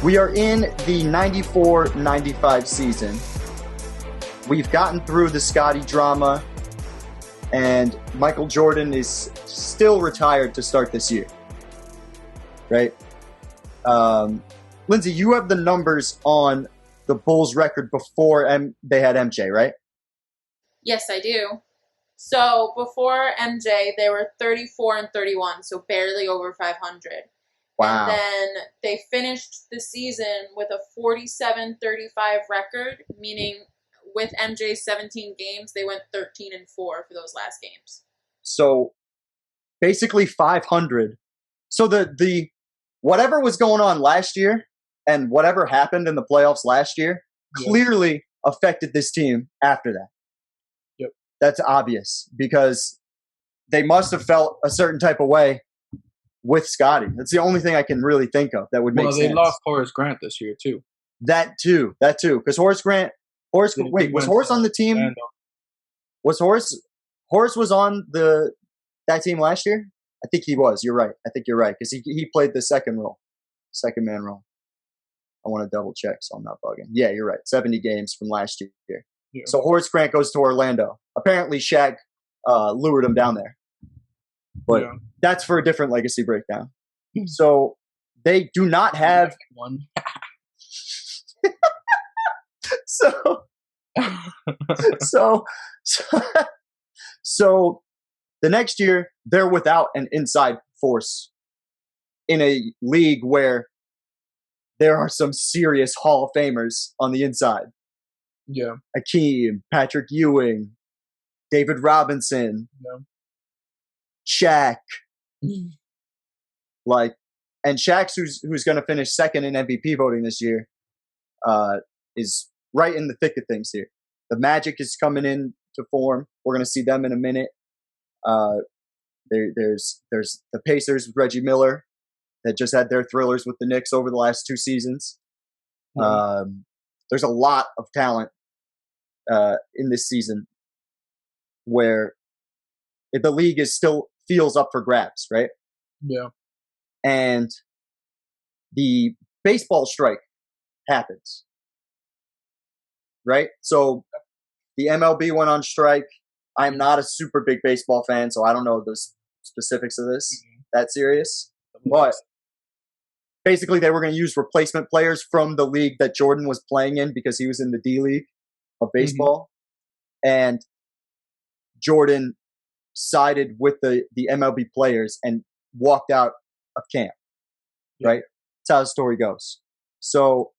We are in the 94-95 season. We've gotten through the Scottie drama, and Michael Jordan is still retired to start this year. Right? Lindsay, you have the numbers on the Bulls record before they had MJ, right? Yes, I do. So before MJ, they were 34-31, so barely over 500. Wow. And then they finished the season with a 47-35 record, meaning with MJ's 17 games, they went 13-4 for those last games. So basically 500. So the whatever was going on last year and whatever happened in the playoffs last year clearly affected this team after that. Yep. That's obvious because they must have felt a certain type of way with Scottie. That's the only thing I can really think of that would make sense. Well, they lost Horace Grant this year, too. That too. Because was Horace on the team? Orlando. Was Horace was on that team last year? I think he was. You're right. I think you're right because he played the second man role. I want to double check so I'm not bugging. Yeah, you're right. 70 games from last year. Yeah. So Horace Grant goes to Orlando. Apparently Shaq lured him down there. But that's for a different legacy breakdown. So they do not have one. So the next year they're without an inside force in a league where there are some serious Hall of Famers on the inside. Yeah. Akeem, Patrick Ewing, David Robinson, Shaq. And Shaq's who's going to finish second in MVP voting this year is right in the thick of things here. The Magic is coming in to form. We're going to see them in a minute. There's the Pacers with Reggie Miller that just had their thrillers with the Knicks over the last 2 seasons. There's a lot of talent in this season where the league is still feels up for grabs, right? Yeah. And the baseball strike happens, right? So the MLB went on strike. I'm not a super big baseball fan, so I don't know the specifics of this that serious. But basically, they were going to use replacement players from the league that Jordan was playing in because he was in the D League of baseball. And Jordan sided with the MLB players and walked out of camp, right? That's how the story goes. So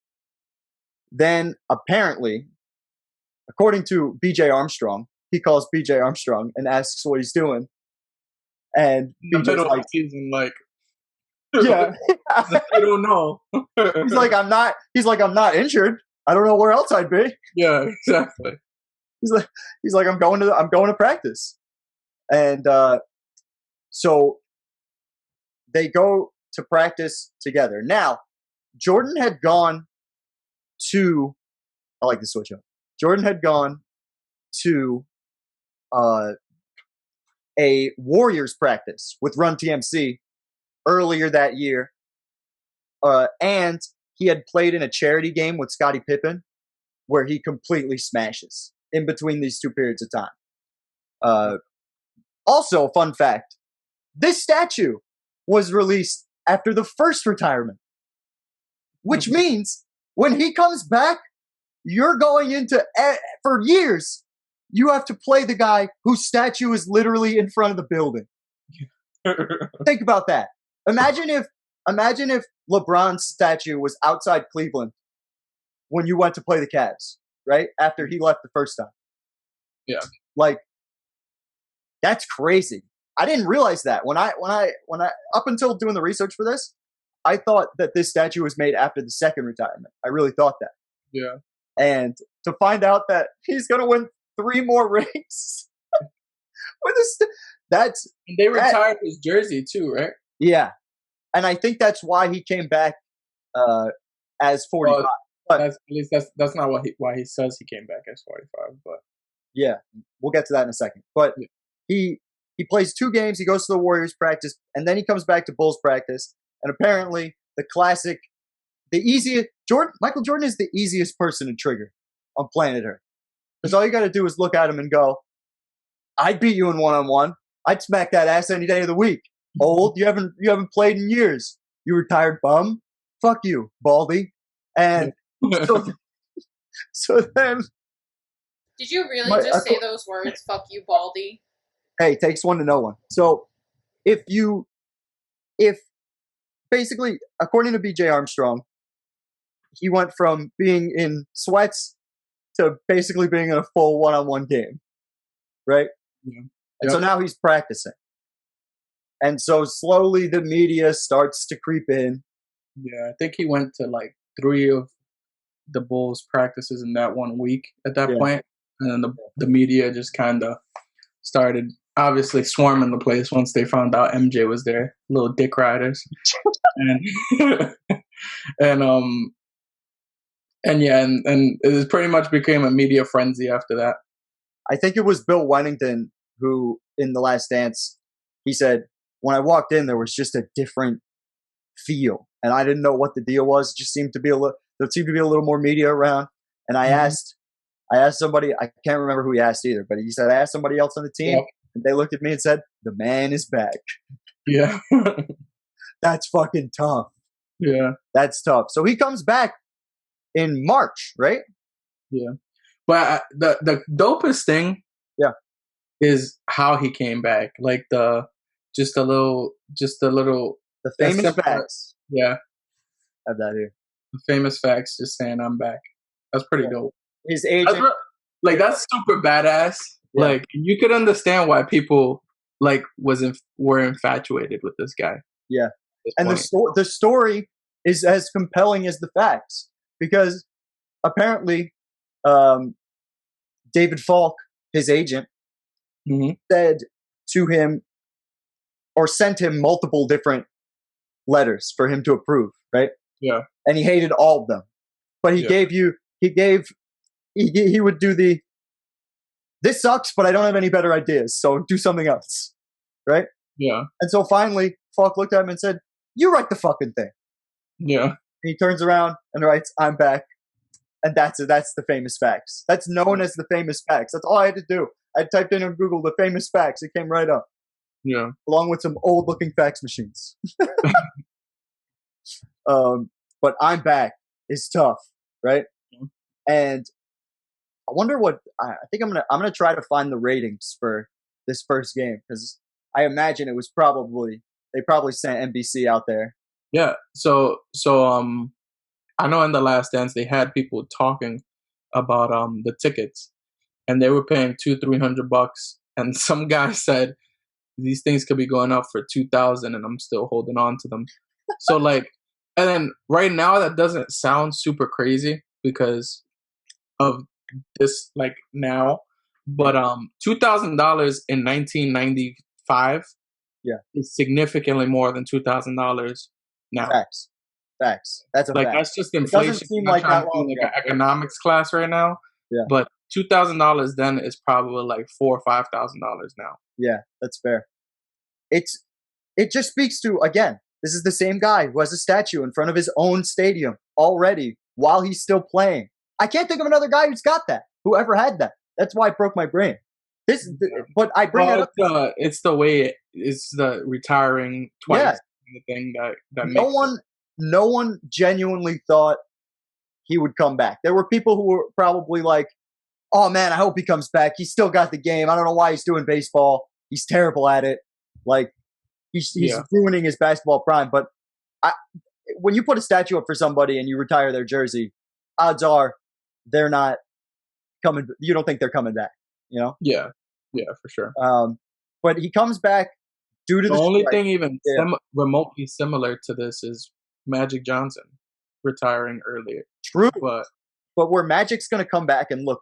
then apparently, according to BJ Armstrong, he calls BJ Armstrong and asks what he's doing. And BJ's like, yeah, I don't know. he's like, I'm not injured. I don't know where else I'd be. Yeah, exactly. He's like, I'm going to practice. And so they go to practice together. Now, Jordan had gone to, I like the switch up. Jordan had gone to a Warriors practice with Run TMC earlier that year. And he had played in a charity game with Scottie Pippen where he completely smashes in between these 2 periods of time. Also, fun fact, this statue was released after the first retirement, which means when he comes back, you're going into, for years, you have to play the guy whose statue is literally in front of the building. Think about that. Imagine if LeBron's statue was outside Cleveland when you went to play the Cavs, right? After he left the first time. Yeah. Like, that's crazy. I didn't realize that when I up until doing the research for this, I thought that this statue was made after the second retirement. I really thought that. Yeah. And to find out that he's going to win 3 more rings with that's and they retired his jersey too, right? Yeah. And I think that's why he came back as 45. Well, but at least that's not why he says he came back as 45, but yeah, we'll get to that in a second. But he plays 2 games, he goes to the Warriors practice, and then he comes back to Bulls practice. And apparently the Michael Jordan is the easiest person to trigger on planet Earth. Because all you got to do is look at him and go, I'd beat you in one-on-one. I'd smack that ass any day of the week. Old, you haven't played in years. You retired bum. Fuck you, Baldy. And so then. Did you really just say those words? Fuck you, Baldy. Hey, takes one to know one. So if basically, according to BJ Armstrong, he went from being in sweats to basically being in a full one-on-one game, right? Yeah. And so now he's practicing. And so slowly the media starts to creep in. Yeah, I think he went to like 3 of the Bulls practices in that 1 week at that point. And then the media just kind of started obviously swarming the place once they found out MJ was there. Little dick riders. and it pretty much became a media frenzy after that. I think it was Bill Wennington who, in The Last Dance, he said, when I walked in, there was just a different feel. And I didn't know what the deal was. It just seemed to be there seemed to be a little more media around. And I asked somebody, I can't remember who he asked either, but he said, I asked somebody else on the team, and they looked at me and said, the man is back. Yeah. That's fucking tough. Yeah. That's tough. So he comes back in March, right? Yeah. But the dopest thing is how he came back. Like the famous facts. Yeah. Have that here. The famous facts just saying I'm back. That's pretty dope. His agent. That's super badass. Yeah. Like you could understand why people were infatuated with this guy. Yeah. And the story is as compelling as the facts, because apparently David Falk, his agent, said to him or sent him multiple different letters for him to approve, right? Yeah. And he hated all of them. But he would do this sucks, but I don't have any better ideas, so do something else. Right? Yeah. And so finally, Falk looked at him and said, you write the fucking thing. Yeah. And he turns around and writes, I'm back. And that's it. That's the famous facts. That's known as the famous facts. That's all I had to do. I typed in on Google the famous facts. It came right up. Yeah. Along with some old looking fax machines. But I'm back is tough, right? Mm-hmm. And I wonder what I think I'm gonna try to find the ratings for this first game, because I imagine it was they probably sent NBC out there. Yeah. So I know in The Last Dance they had people talking about the tickets, and they were paying $200-$300, and some guy said these things could be going up for $2,000, and I'm still holding on to them. So and then right now that doesn't sound super crazy because of this now, but $2,000 in 1995 is significantly more than $2,000 now. Facts. That's a fact. That's just inflation. It doesn't seem like that long ago. Economics class right now. Yeah. But $2,000 then is probably $4,000 or $5,000 now. Yeah, that's fair. It just speaks to, again, this is the same guy who has a statue in front of his own stadium already while he's still playing. I can't think of another guy who's got that, who ever had that. That's why it broke my brain. But I bring it up. It's the way it's the retiring twice thing that no one genuinely thought he would come back. There were people who were probably like, oh man, I hope he comes back. He's still got the game. I don't know why he's doing baseball. He's terrible at it. He's ruining his basketball prime. But when you put a statue up for somebody and you retire their jersey, odds are they're not coming. You don't think they're coming back, you know? Yeah, for sure. But he comes back due to the only strike. thing even remotely similar to this is Magic Johnson retiring earlier. True, but where Magic's going to come back and look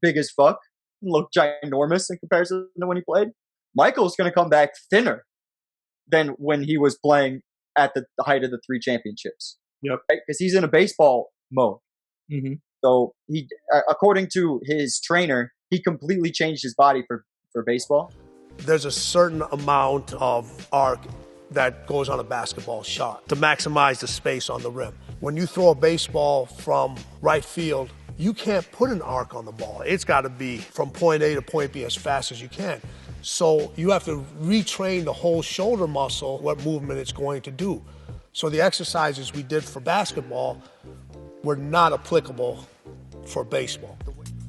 big as fuck, look ginormous in comparison to when he played, Michael's going to come back thinner than when he was playing at the height of the 3 championships. Yep. Right? Because he's in a baseball mode. Mm-hmm. So he, according to his trainer, he completely changed his body for baseball. There's a certain amount of arc that goes on a basketball shot to maximize the space on the rim. When you throw a baseball from right field, you can't put an arc on the ball. It's got to be from point A to point B as fast as you can. So you have to retrain the whole shoulder muscle, what movement it's going to do. So the exercises we did for basketball were not applicable for baseball.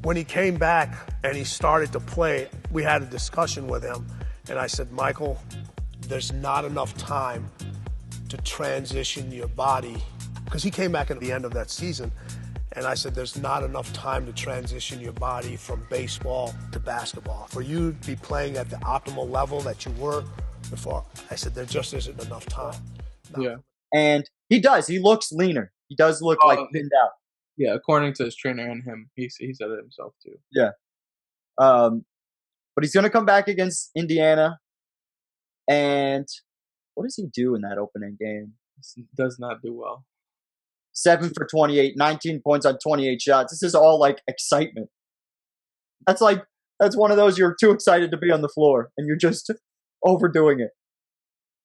When he came back and he started to play, we had a discussion with him, and I said, Michael, there's not enough time to transition your body, because he came back at the end of that season, and I said, there's not enough time to transition your body from baseball to basketball. For you to be playing at the optimal level that you were before, I said, there just isn't enough time. No. Yeah. And he does. He looks leaner. He does look like thinned out. Yeah, according to his trainer and him, he said it himself too. Yeah. But he's going to come back against Indiana. And what does he do in that opening game? He does not do well. 7 for 28, 19 points on 28 shots. This is all like excitement. That's one of those you're too excited to be on the floor and you're just overdoing it.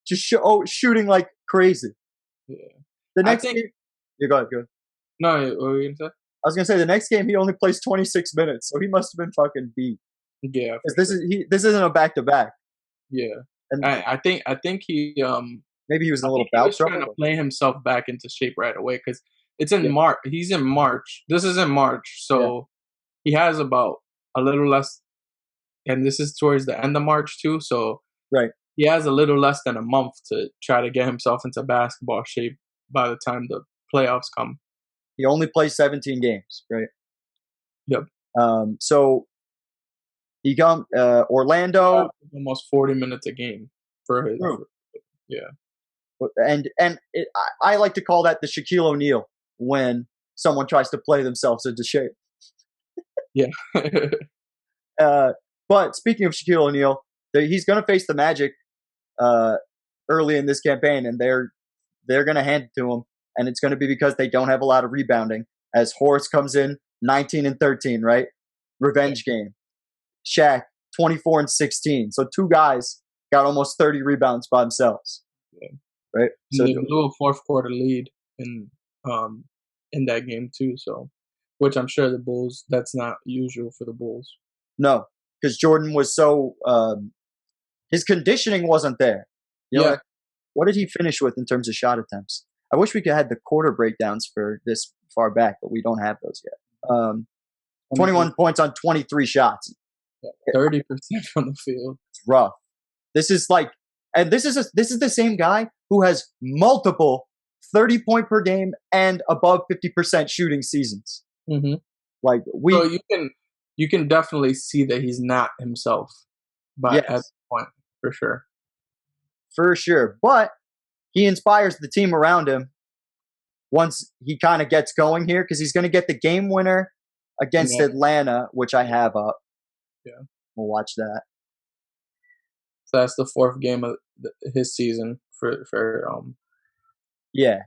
Just shooting like crazy. Yeah. The next game, go ahead. No, what were you gonna say? I was gonna say the next game he only plays 26 minutes, so he must have been fucking beat. Yeah, this isn't a back to back. Yeah, and I think he maybe he was in a little bout trouble. Trying to play himself back into shape right away because it's in March. He's in March. This is in March, so he has about a little less, and this is towards the end of March too. So he has a little less than a month to try to get himself into basketball shape by the time the playoffs come. He only plays 17 games, right? Yep. So he got Orlando almost 40 minutes a game for his. And I like to call that the Shaquille O'Neal when someone tries to play themselves into shape. Yeah. But speaking of Shaquille O'Neal, he's going to face the Magic early in this campaign, and they're going to hand it to him. And it's going to be because they don't have a lot of rebounding. As Horace comes in 19 and 13, right? Revenge game. Shaq 24 and 16. So two guys got almost 30 rebounds by themselves. Yeah. Right? So they blew a fourth quarter lead in that game too. So, which I'm sure the Bulls, that's not usual for the Bulls. No, because Jordan was so his conditioning wasn't there. You know, what did he finish with in terms of shot attempts? I wish we could have the quarter breakdowns for this far back, but we don't have those yet. 21 points on 23 shots. 30% from the field. It's rough. This is the same guy who has multiple 30-point per game and above 50% shooting seasons. Mm-hmm. So you can definitely see that he's not himself, at this point for sure. For sure, but he inspires the team around him once he kind of gets going here because he's going to get the game winner against Atlanta, which I have up. Yeah. We'll watch that. So that's the fourth game of his season for yeah.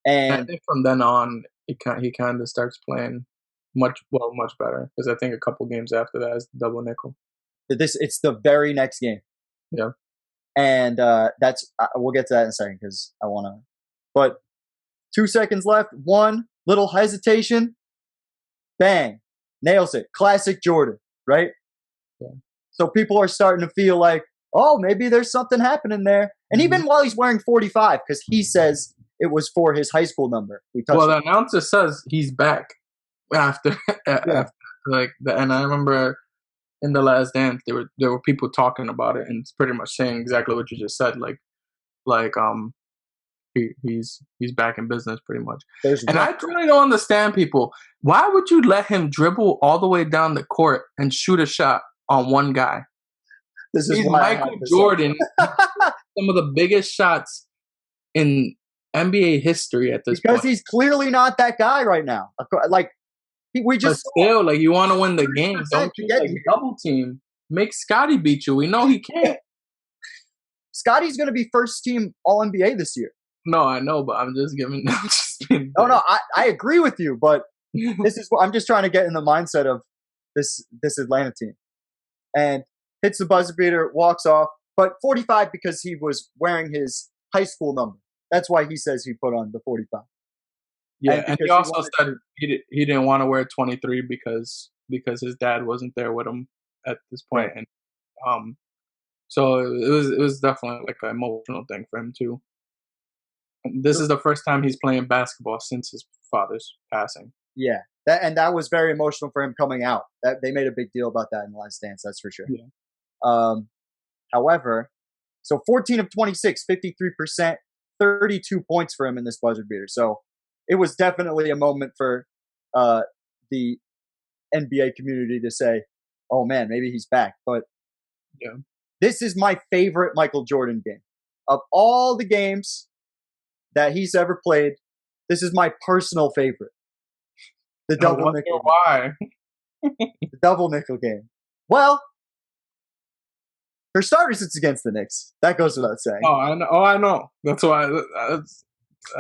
And I think from then on, he kind of starts playing much better because I think a couple games after that is double nickel. It's the very next game. Yeah. And that's we'll get to that in a second because I want to. But 2 seconds left. One little hesitation. Bang. Nails it. Classic Jordan, right? Yeah. So people are starting to feel like, oh, maybe there's something happening there. And even while he's wearing 45, because he says it was for his high school number. The announcer says he's back after and I remember in the Last Dance there were people talking about it and it's pretty much saying exactly what you just said, he's back in business pretty much. I really don't understand people. Why would you let him dribble all the way down the court and shoot a shot on one guy? He's Michael Jordan. Some of the biggest shots in NBA history at this point. Because he's clearly not that guy right now. We just you want to win the game. Don't double team. Make Scottie beat you. We know he can't. Scotty's going to be first team All NBA this year. No, I know, but I'm just giving. I agree with you, but this is what I'm just trying to get in the mindset of this Atlanta team. And hits the buzzer beater, walks off. but 45 because he was wearing his high school number. That's why he says he put on the 45. Yeah, and he also said to, he didn't want to wear 23 because his dad wasn't there with him at this point, right. and so it was definitely like an emotional thing for him too. And this is the first time he's playing basketball since his father's passing. Yeah, that was very emotional for him coming out. That they made a big deal about that in the Last Dance, that's for sure. Yeah. However, so 14 of 26, 53%, 32 points for him in this buzzer beater. So it was definitely a moment for the NBA community to say, "Oh man, maybe he's back." But yeah, this is my favorite Michael Jordan game of all the games that he's ever played. This is my personal favorite. The double nickel. Why? The double nickel game. Well, for starters, it's against the Knicks. That goes without saying. Oh, I know. I know. That's why I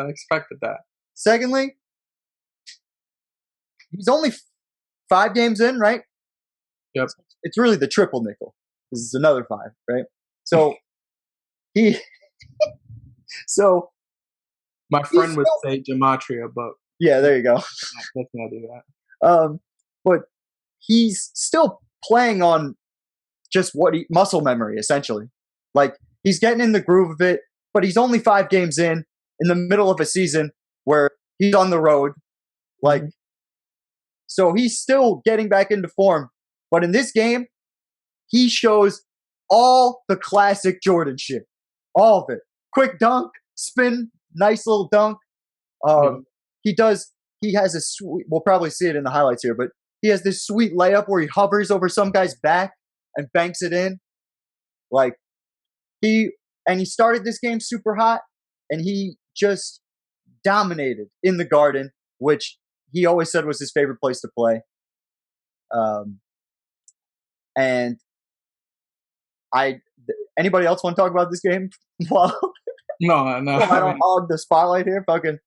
expected that. Secondly, he's only 5 games in, right? Yep. It's really the triple nickel. This is another 5, right? So so my friend would say gematria, but yeah, there you go. Let's not do that. But he's still playing on just muscle memory, essentially. Like, he's getting in the groove of it, but he's only 5 games in the middle of a season where he's on the road. Like, so he's still getting back into form. But in this game, he shows all the classic Jordan shit. All of it. Quick dunk, spin, nice little dunk. He has a sweet, we'll probably see it in the highlights here, but he has this sweet layup where he hovers over some guy's back and banks it in. Like, he started this game super hot, and he just dominated in the Garden, which he always said was his favorite place to play. And anybody else want to talk about this game? Well, no. I don't hog the spotlight here. Fucking.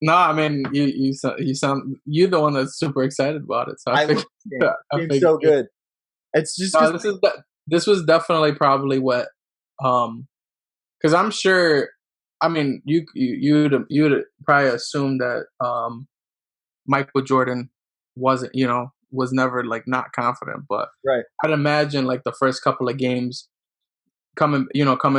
No, I mean you sound you're the one that's super excited about it. So I think it's so good. It's just this was definitely probably what because I'm sure. I mean, you'd probably assume that Michael Jordan wasn't, was never like not confident, but right. I'd imagine like the first couple of games coming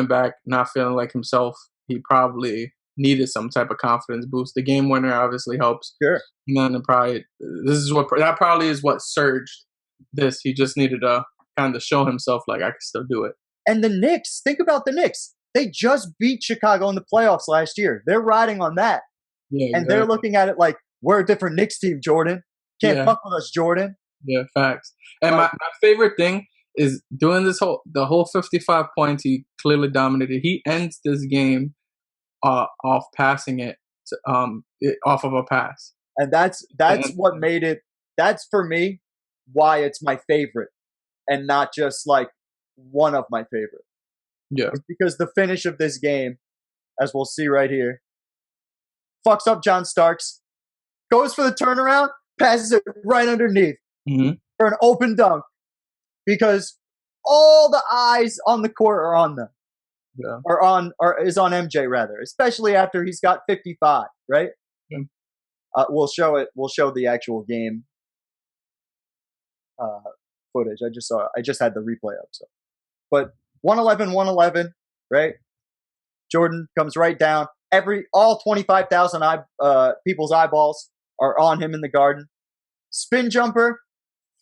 back, not feeling like himself, he probably needed some type of confidence boost. The game winner obviously helps. Sure. And then that probably is what surged this. He just needed to kind of show himself like I can still do it. And the Knicks, think about the Knicks. They just beat Chicago in the playoffs last year. They're riding on that. Yeah, and they're looking at it like, we're a different Knicks team, Jordan. Can't fuck with us, Jordan. Yeah, facts. And my favorite thing is doing the whole 55 points. He clearly dominated. He ends this game off passing it off of a pass. And that's what made it. That's for me why it's my favorite, and not just like one of my favorite. Yeah, it's because the finish of this game, as we'll see right here, fucks up John Starks, goes for the turnaround, passes it right underneath for an open dunk, because all the eyes on the court are on them. Yeah. Or is on MJ rather, especially after he's got 55, right? Yeah. We'll show it. We'll show the actual game footage. I just had the replay up. So, but 111, right? Jordan comes right down. All 25,000 people's eyeballs are on him in the Garden. Spin jumper,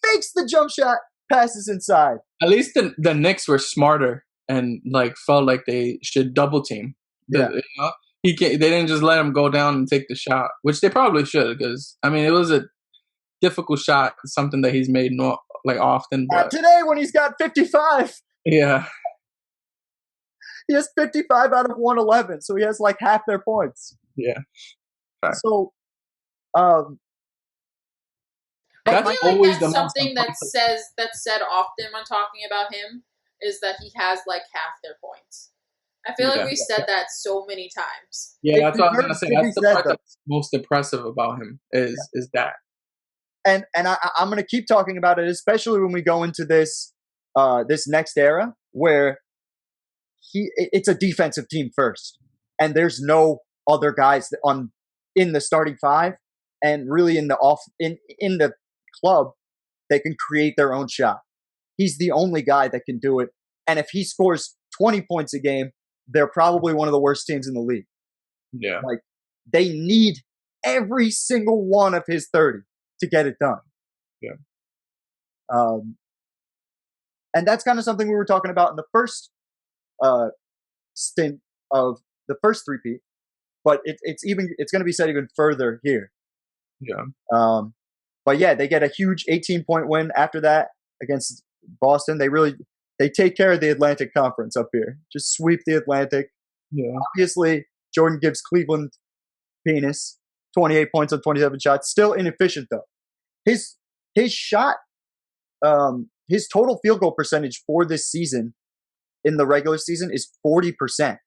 fakes the jump shot, passes inside. At least the Knicks were smarter and like felt like they should double team. Yeah. They didn't just let him go down and take the shot, which they probably should, because I mean it was a difficult shot, something that he's made often. But today when he's got 55. Yeah. He has 55 out of 111, so he has like half their points. Yeah. Right. So, that's I feel like that's something that's said often when talking about him, is that he has like half their points. I feel like we've said that so many times. Yeah, that's what I was gonna say. That's the part that's most impressive about him is that. And I'm gonna keep talking about it, especially when we go into this this next era where it's a defensive team first, and there's no other guys in the starting five and really in the club that can create their own shot. He's the only guy that can do it, and if he scores 20 points a game, they're probably one of the worst teams in the league. Yeah, like they need every single one of his 30 to get it done. Yeah. And that's kind of something we were talking about in the first stint of the first three-peat, but it's going to be said even further here. Yeah. But yeah, they get a huge 18-point win after that against Boston. They take care of the Atlantic Conference up here. Just sweep the Atlantic. Yeah. Obviously, Jordan gives Cleveland penis. 28 points on 27 shots. Still inefficient though. His shot, his total field goal percentage for this season in the regular season is 40%,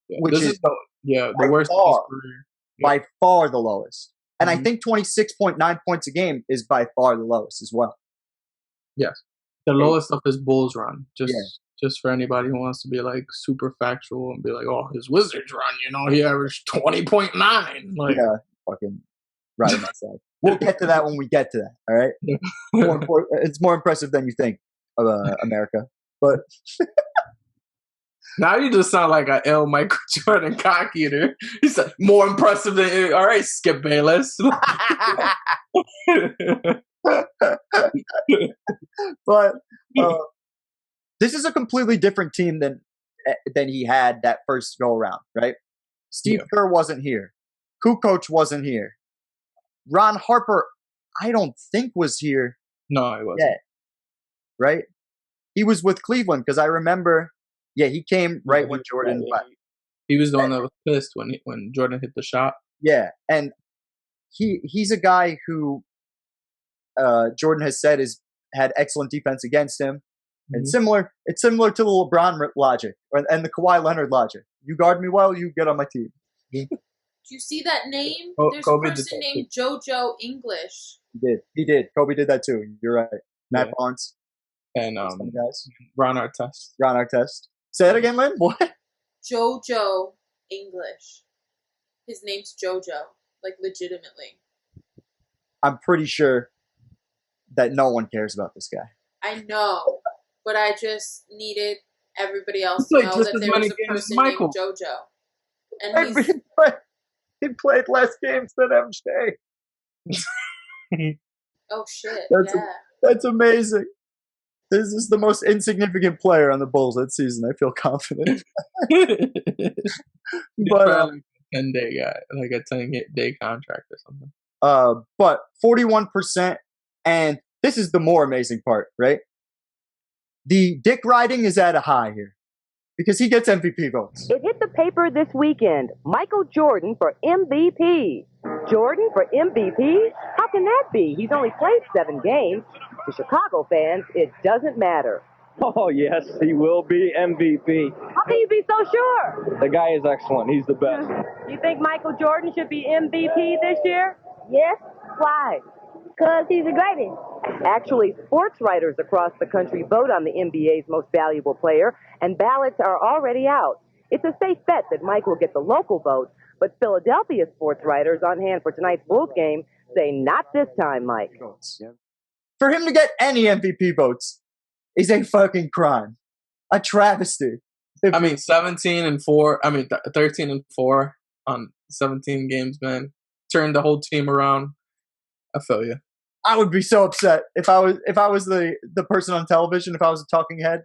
which is the worst of his career. By far the lowest. And Mm-hmm. I think 26.9 points a game is by far the lowest as well. Yes. The lowest of his Bulls run. Just for anybody who wants to be like super factual and be like, oh, his Wizards run, he averaged 20.9. Like, yeah, fucking right on that side. We'll get to that when we get to that. All right. It's more impressive than you think of America, but now you just sound like a ill Michael Jordan cock eater. He said more impressive than all right, Skip Bayless. But this is a completely different team than he had that first go around, right? Steve Kerr wasn't here. Kukoc wasn't here. Ron Harper, I don't think was here. No, he wasn't. Yet, right? He was with Cleveland because I remember. Yeah, he came right when Jordan left. He was the one that was pissed when Jordan hit the shot. Yeah, and he's a guy who Jordan has said had excellent defense against him. Mm-hmm. And it's similar to the LeBron logic and the Kawhi Leonard logic. You guard me well, you get on my team. Do you see that name? There's Kobe a person named JoJo English. He did. Kobe did that too. You're right. Matt Barnes. And guys. Ron Artest. Say it again, Lynn. What? JoJo English. His name's JoJo. Like, legitimately. I'm pretty sure that no one cares about this guy. I know. But I just needed everybody else to know that there was a person named JoJo. And he played less games than MJ. Oh, shit. That's amazing. This is the most insignificant player on the Bulls that season. I feel confident. But like a 10-day guy, like a 10-day contract or something. But 41%, and this is the more amazing part, right? The dick riding is at a high here because he gets MVP votes. It hit the paper this weekend. Michael Jordan for MVP. Jordan for MVP? How can that be? He's only played 7 games. To Chicago fans, it doesn't matter. Oh, yes, he will be MVP. How can you be so sure? The guy is excellent. He's the best. You think Michael Jordan should be MVP this year? Yes. Why? Because he's the greatest. Actually, sports writers across the country vote on the NBA's most valuable player, and ballots are already out. It's a safe bet that Mike will get the local vote, but Philadelphia sports writers on hand for tonight's Bulls game say not this time, Mike. For him to get any MVP votes is a fucking crime. A travesty. 17-4. 13-4 on 17 games, man. Turned the whole team around. I feel you. I would be so upset if I was the person on television, if I was a talking head.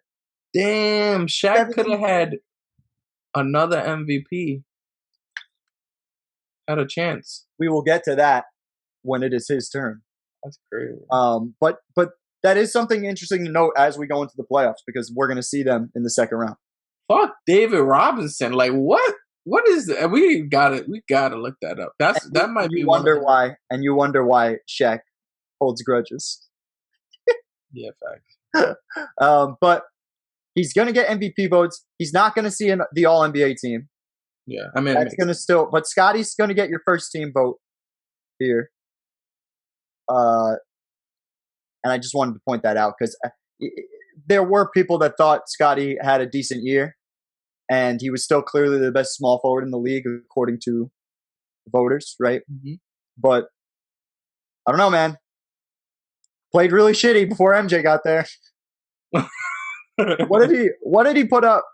Damn, Shaq could have had another MVP. Had a chance. We will get to that when it is his turn. That's crazy. But that is something interesting to note as we go into the playoffs because we're going to see them in the second round. Fuck David Robinson. Like what? What is that? We gotta look that up. That might be. You wonder why Shaq holds grudges. Yeah, facts. But he's going to get MVP votes. He's not going to see the All NBA team. Yeah, that's going to still. But Scottie's going to get your first team vote here. And I just wanted to point that out because there were people that thought Scottie had a decent year. and he was still clearly the best small forward in the league according to voters, right? Mm-hmm. But I don't know, man. Played really shitty before MJ got there. What did he put up?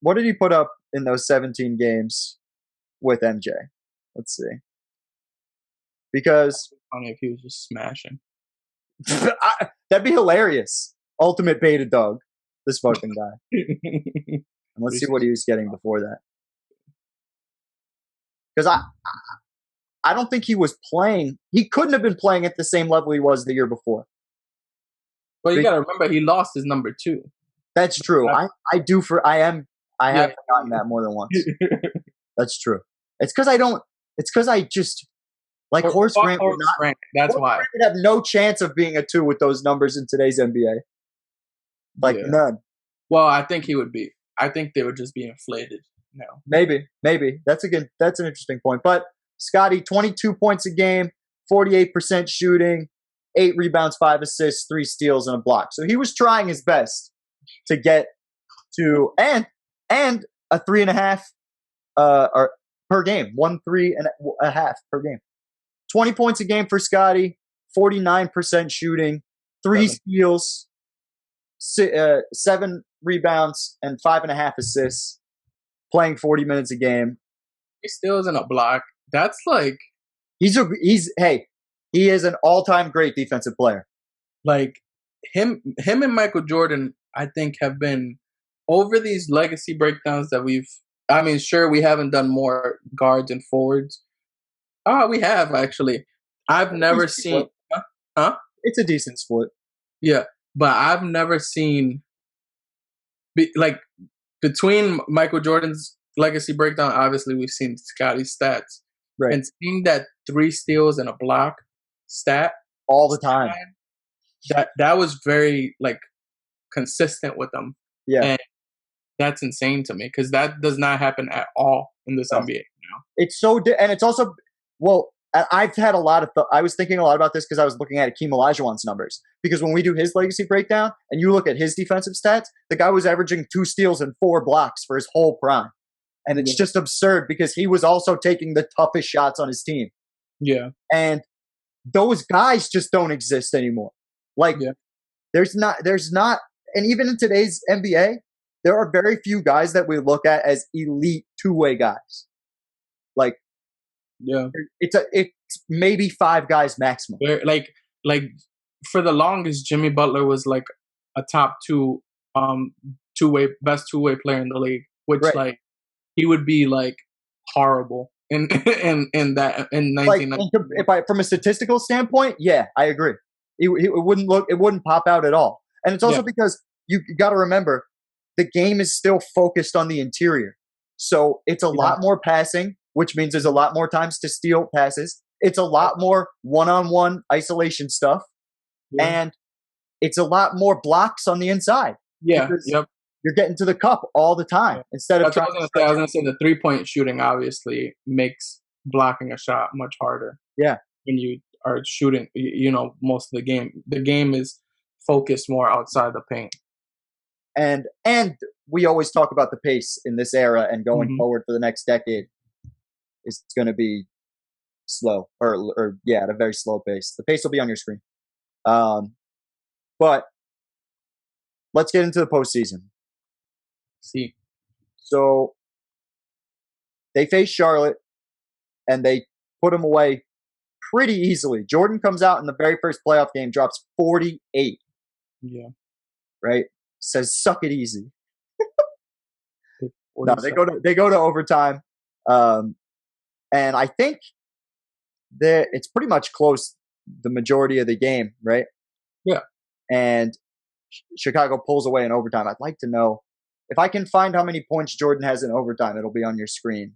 What did he put up in those 17 games with MJ? Let's see. Because funny if he was just smashing. That'd be hilarious. Ultimate beta dog. This fucking guy. And let's see what he was getting before that. Because I don't think he was playing. He couldn't have been playing at the same level he was the year before. Well, you got to remember he lost his number 2. That's true. I have forgotten that more than once. That's true. It's because I just like Horace Grant would not. That's why. Grant would have no chance of being a 2 with those numbers in today's NBA. Like none. Well, I think he would be. I think they would just be inflated now. Maybe. That's an interesting point. But Scottie, 22 points a game, 48% shooting, 8 rebounds, 5 assists, 3 steals, and a block. So he was trying his best to get to and a 3.5 per game, 1.5 per game. 20 points a game for Scottie, 49% shooting, 3 steals, 7 rebounds, and 5.5 assists. Playing 40 minutes a game. 3 steals and a block. That's like he is an all-time great defensive player. Like him and Michael Jordan, I think, have been over these legacy breakdowns that sure, we haven't done more guards and forwards. We have actually. I've never seen It's a decent split. Yeah, but I've never seen between Michael Jordan's legacy breakdown, obviously we've seen Scottie's stats. Right. And seeing that 3 steals and a block stat all the time. That was very consistent with them. Yeah. And that's insane to me because that does not happen at all in this NBA. It's so and it's also I've had a lot of I was thinking a lot about this because I was looking at Akeem Olajuwon's numbers. Because when we do his legacy breakdown and you look at his defensive stats, the guy was averaging 2 steals and 4 blocks for his whole prime. And it's just absurd because he was also taking the toughest shots on his team. Yeah. And those guys just don't exist anymore. There's not, and even in today's NBA, there are very few guys that we look at as elite 2-way guys. It's maybe 5 guys maximum. For the longest, Jimmy Butler was a top 2 best 2-way player in the league, which he would be horrible in 1990. From a statistical standpoint, yeah, I agree. It wouldn't pop out at all. And it's also because you got to remember the game is still focused on the interior. So it's a lot more passing, which means there's a lot more times to steal passes. It's a lot more one-on-one isolation stuff. And it's a lot more blocks on the inside. Yeah. You're getting to the cup all the time instead of trying to. I was going to say the 3-point shooting obviously makes blocking a shot much harder. Yeah. When you are shooting, most of the game. The game is focused more outside the paint. And we always talk about the pace in this era and going forward for the next decade is going to be slow or at a very slow pace. The pace will be on your screen. But let's get into the postseason. See. So they face Charlotte and they put them away pretty easily. Jordan comes out in the very first playoff game, drops 48. Yeah. Right? Says, suck it easy. No, they go to overtime. And I think that it's pretty much close the majority of the game, right? Yeah. And Chicago pulls away in overtime. I'd like to know if I can find how many points Jordan has in overtime. It'll be on your screen.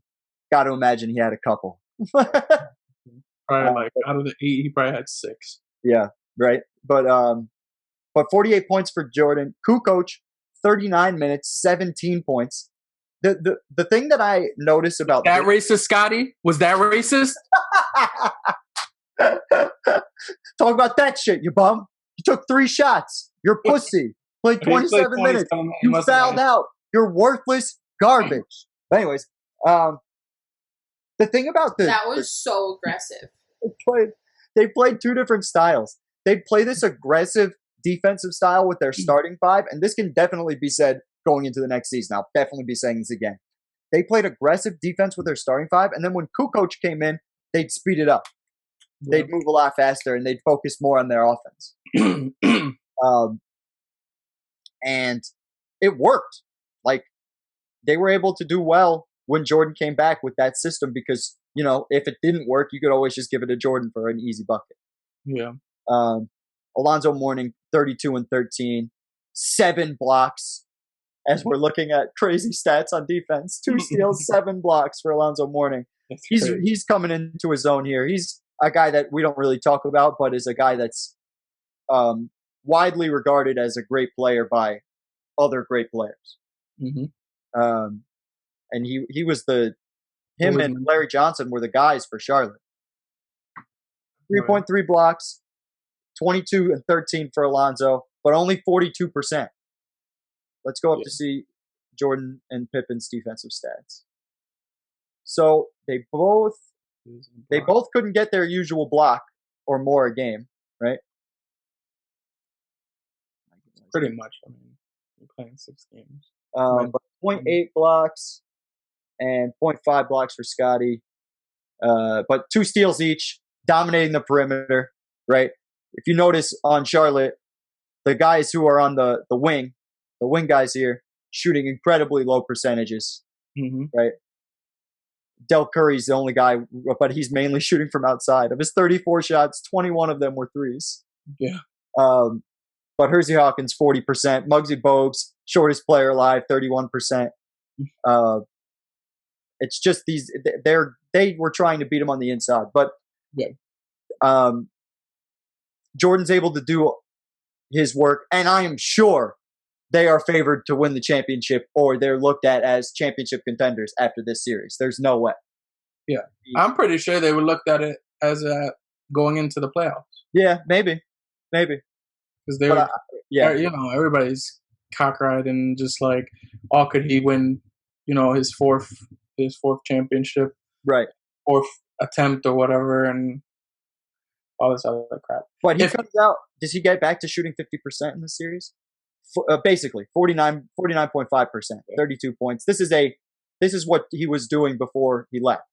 Got to imagine he had a couple. Probably out of the 8, he probably had 6. Yeah, right. But 48 points for Jordan. Kukoc, 39 minutes, 17 points. The thing that I notice about that racist, Scottie? Was that racist? Talk about that shit, you bum. You took 3 shots. You're pussy. Played 27 minutes. You fouled out. You're worthless. garbage. But anyways, the thing about that was so aggressive. They played two different styles. They play this aggressive defensive style with their starting five, and this can definitely be said going into the next season. I'll definitely be saying this again. They played aggressive defense with their starting five, and then when Kukoc came in, they'd speed it up. Yeah. They'd move a lot faster, and they'd focus more on their offense. And it worked. Like, they were able to do well when Jordan came back with that system because, you know, if it didn't work, you could always just give it to Jordan for an easy bucket. Yeah. Alonzo Mourning, 32 and 13, 7 blocks. As we're looking at crazy stats on defense, 2 steals, 7 blocks for Alonzo Mourning. He's coming into his own here. He's a guy that we don't really talk about, but is a guy that's widely regarded as a great player by other great players. Mm-hmm. And he was him and Larry Johnson were the guys for Charlotte. 3.3 blocks, 22 and 13 for Alonzo, but only 42%. Let's go up to see Jordan and Pippen's defensive stats. So they both couldn't get their usual block or more a game, right? Pretty much. I mean, you're playing 6 games. But 0.8 blocks and 0.5 blocks for Scottie. But 2 steals each, dominating the perimeter, right? If you notice on Charlotte, the guys who are on the wing guys here, shooting incredibly low percentages, right? Del Curry's the only guy, but he's mainly shooting from outside. Of his 34 shots, 21 of them were threes. Yeah. But Hersey Hawkins, 40%. Muggsy Bogues, shortest player alive, 31%. It's just they were trying to beat him on the inside. But Jordan's able to do his work, and I am sure they are favored to win the championship, or they're looked at as championship contenders after this series. There's no way. Yeah. I'm pretty sure they would look at it as going into the playoffs. Yeah, maybe. Because they were, you know, everybody's cockeyed and just like, oh, could he win, you know, his fourth championship, right? 4th attempt or whatever, and all this other crap. But he comes out. Does he get back to shooting 50% in the series? Basically, 49.5%, 32 points. This is what he was doing before he left.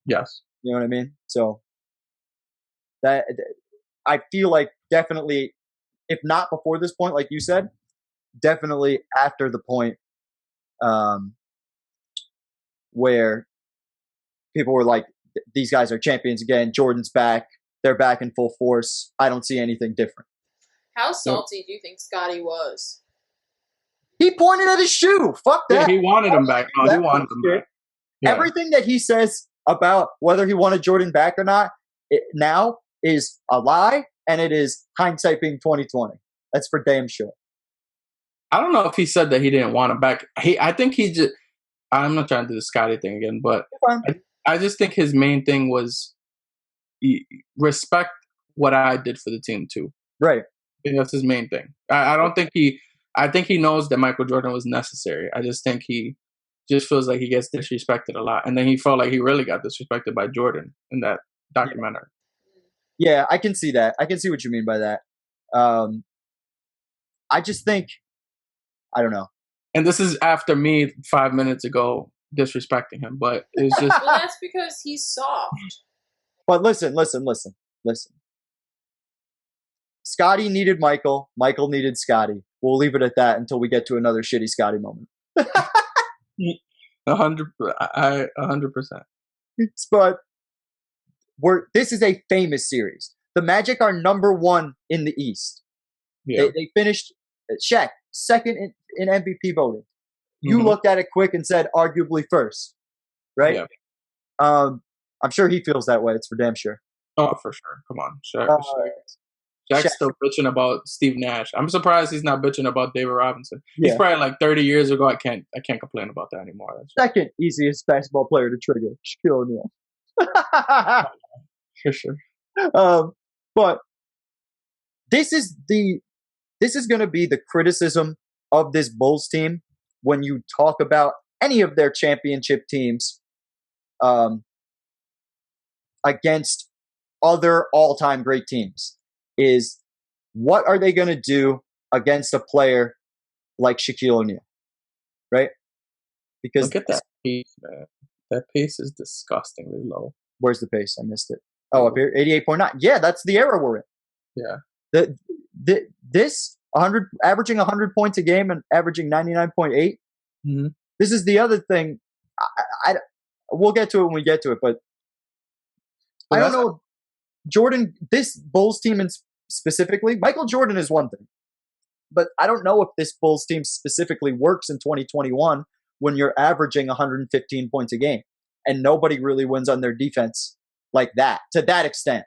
Yes, you know what I mean. So that I feel like definitely, if not before this point, like you said, definitely after the point where people were like, these guys are champions again. Jordan's back. They're back in full force. I don't see anything different. How salty do you think Scottie was? He pointed at his shoe. Fuck that. Yeah, he wanted him back. No, he wanted him back. Yeah. Everything that he says about whether he wanted Jordan back or not now is a lie, and it is hindsight being 2020. That's for damn sure. I don't know if he said that he didn't want him back. I think he just. I'm not trying to do the Scottie thing again, but I just think his main thing was respect what I did for the team too. Right. I think that's his main thing. I don't think I think he knows that Michael Jordan was necessary. I just think he just feels like he gets disrespected a lot. And then he felt like he really got disrespected by Jordan in that documentary. Yeah, I can see that. I can see what you mean by that. I just think, I don't know. And this is after me 5 minutes ago disrespecting him, but it's just... Well, that's because he's soft. But listen. Scottie needed Michael. Michael needed Scottie. We'll leave it at that until we get to another shitty Scottie moment. 100%. But this is a famous series. The Magic are number 1 in the East. Yeah. They finished Shaq second in MVP voting. You looked at it quick and said arguably first, right? Yeah. I'm sure he feels that way. It's for damn sure. Oh, for sure. Come on, Shaq's still bitching about Steve Nash. I'm surprised he's not bitching about David Robinson. Yeah. He's probably like 30 years ago. I can't complain about that anymore. Second easiest basketball player to trigger, Shaquille O'Neal. For sure. But this is going to be the criticism of this Bulls team when you talk about any of their championship teams against other all-time great teams is what are they going to do against a player like Shaquille O'Neal, right? Because look at that pace, man. That pace is disgustingly low. Where's the pace? I missed it. Oh, up here, 88.9. Yeah, that's the era we're in. Yeah. This 100, averaging 100 points a game and averaging 99.8. Mm-hmm. This is the other thing. We'll get to it when we get to it, but I don't know. Jordan, this Bulls team specifically, Michael Jordan is one thing, but I don't know if this Bulls team specifically works in 2021 when you're averaging 115 points a game and nobody really wins on their defense like that, to that extent,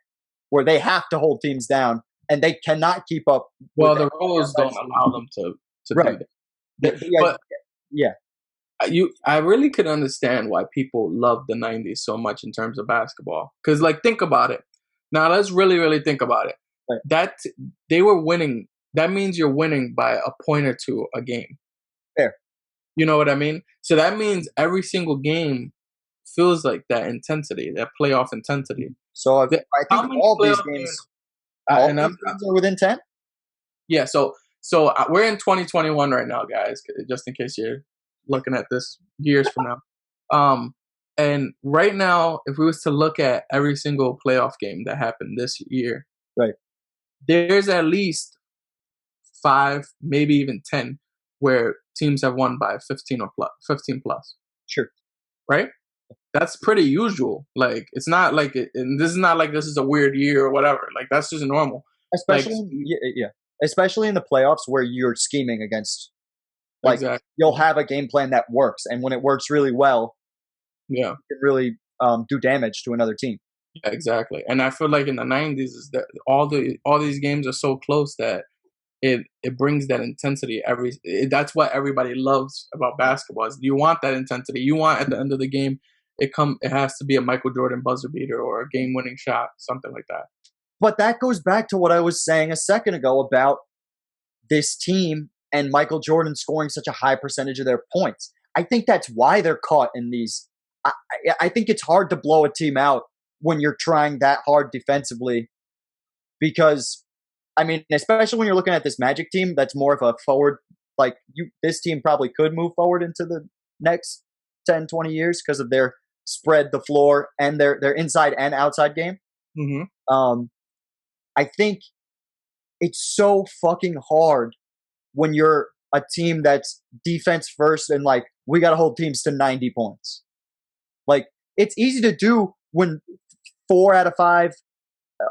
where they have to hold teams down and they cannot keep up. Well, the rules don't allow them to right. do that. But yeah. I really could understand why people love the 90s so much in terms of basketball. Because, like, think about it. Now, let's really, really think about it. Right. That they were winning. That means you're winning by a point or two a game. Fair. You know what I mean? So that means every single game feels like that intensity, that playoff intensity. So I think all these games are within 10? Yeah, so we're in 2021 right now, guys, just in case you're looking at this years from now. And right now, if we was to look at every single playoff game that happened this year, right, there's at least 5, maybe even 10, where teams have won by 15 plus. Sure. Right? That's pretty usual. Like, it's not like and this is not like this is a weird year or whatever. Like, that's just normal. Especially, especially in the playoffs where you're scheming against. Like, exactly. You'll have a game plan that works, and when it works really well, you can really do damage to another team. Yeah, exactly. And I feel like in the 90s is that all these games are so close that it brings that intensity. That's what everybody loves about basketball. Is you want that intensity. You want at the end of the game, it has to be a Michael Jordan buzzer beater or a game-winning shot, something like that. But that goes back to what I was saying a second ago about this team and Michael Jordan scoring such a high percentage of their points. I think that's why they're caught in these. I think it's hard to blow a team out when you're trying that hard defensively because, I mean, especially when you're looking at this Magic team that's more of a forward, like this team probably could move forward into the next 10, 20 years because of their spread the floor and their inside and outside game. Mm-hmm. I think it's so fucking hard when you're a team that's defense first and like, we got to hold teams to 90 points. Like, it's easy to do when 4 out of 5